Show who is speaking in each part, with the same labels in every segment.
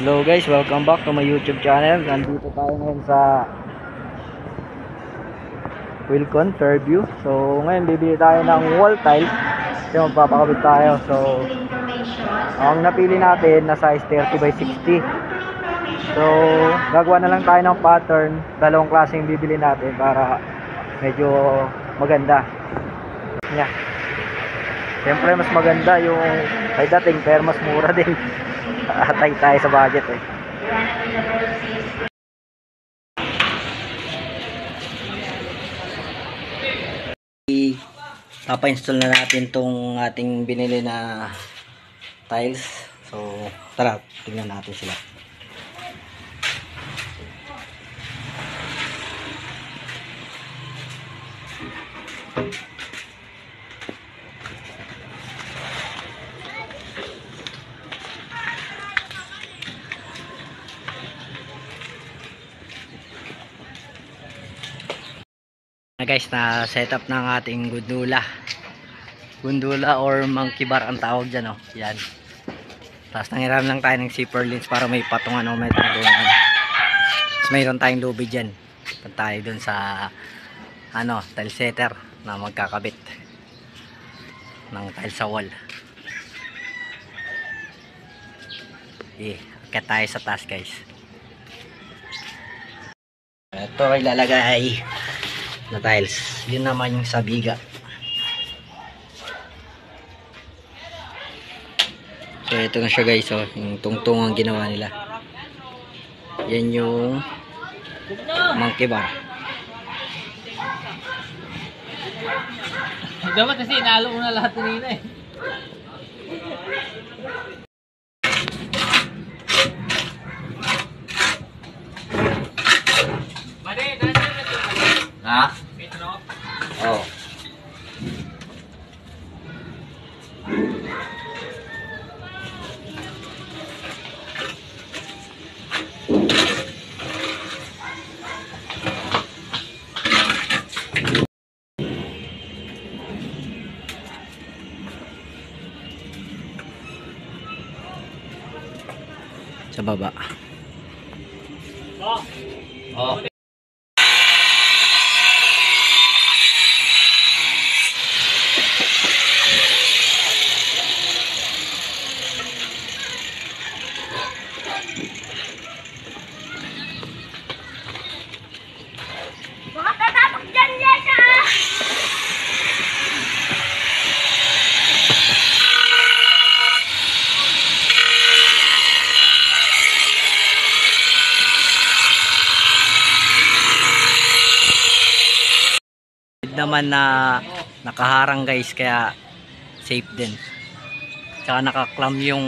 Speaker 1: Hello guys, welcome back to my YouTube channel. Nandito tayo ngayon sa Wilcon, Fairview. So ngayon bibili tayo ng wall tile kasi magpapakabit tayo. So ang napili natin na size 30 by 60. So gagawa na lang tayo ng pattern. Dalawang klase yung bibili natin para medyo maganda. Yeah. Siyempre mas maganda yung may dating pero mas mura din. Atay tayo sa budget eh. Papa-install na natin tong ating binili na tiles. So tara, tingnan natin sila. Guys, na setup ng ating gundula or monkey bar ang tawag dyan, oh. Yan, tapos nangiram lang tayo ng zipper lens para may patungan o may tungtungan. Tapos mayroon tayong lubid dyan tayo dun sa tile setter na magkakabit ng tile sa wall. Akit tayo sa taas guys. Ito ay lalagay na tiles. Yun naman yung sa biga. So ito na siya guys, oh, yung tungtong ang ginawa nila. Yan yung monkey bar.
Speaker 2: Dapat kasi inalo mo na lahat nila eh.
Speaker 1: Ha? Oh. Sa baba. Oh. Naman na nakaharang guys, kaya safe din. Tsaka nakaklam yung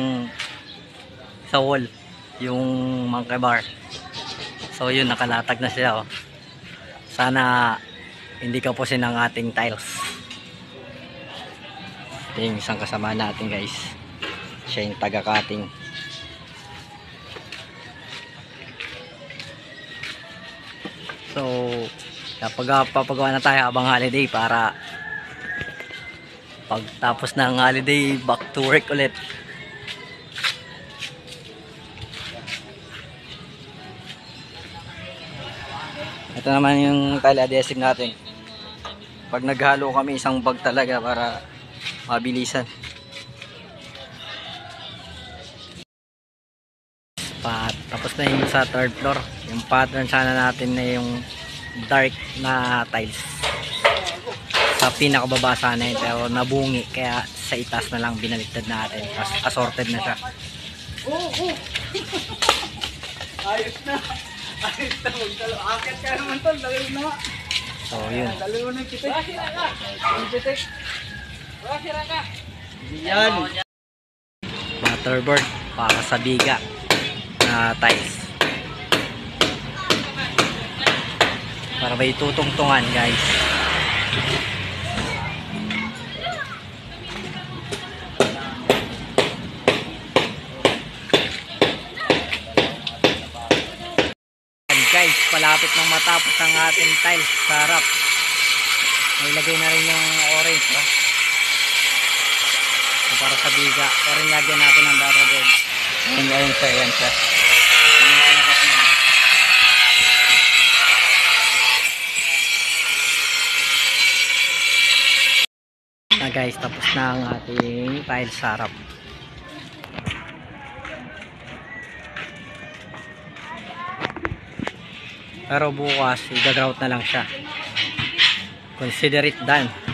Speaker 1: sa wall yung monkey bar. So yun, nakalatag na siya, oh. Sana hindi kapusin ang ating tiles. Ito yung isang kasama natin guys, siya yung taga-cutting. So kapag papagawa na tayo habang holiday para pagtapos ng holiday back to work ulit. Ito naman yung tile adhesive natin. Pag naghalo kami, isang bag talaga para mabilisan. Tapos na yung sa third floor. Yung pattern sana natin na yung dark na tiles sa pinakababa sana yun, pero nabungi kaya sa itaas na lang binaliktad natin. Tapos assorted na siya. Ayos na magdalo. Akit ka naman tol, dalawa na. So yun, dalawa na kitik. Yan butterboard para sa biga na tiles para may tutungtungan guys. Guys, palapit nang matapos ang ating tiles sa harap. May lagay na rin yung orange, oh. So, para sa biga, pero nilagyan natin ng butterboard. Ayun siya, ayan siya. Na guys, tapos na ang ating tile sa harap. Pero bukas, i-grout na lang siya. Consider it done.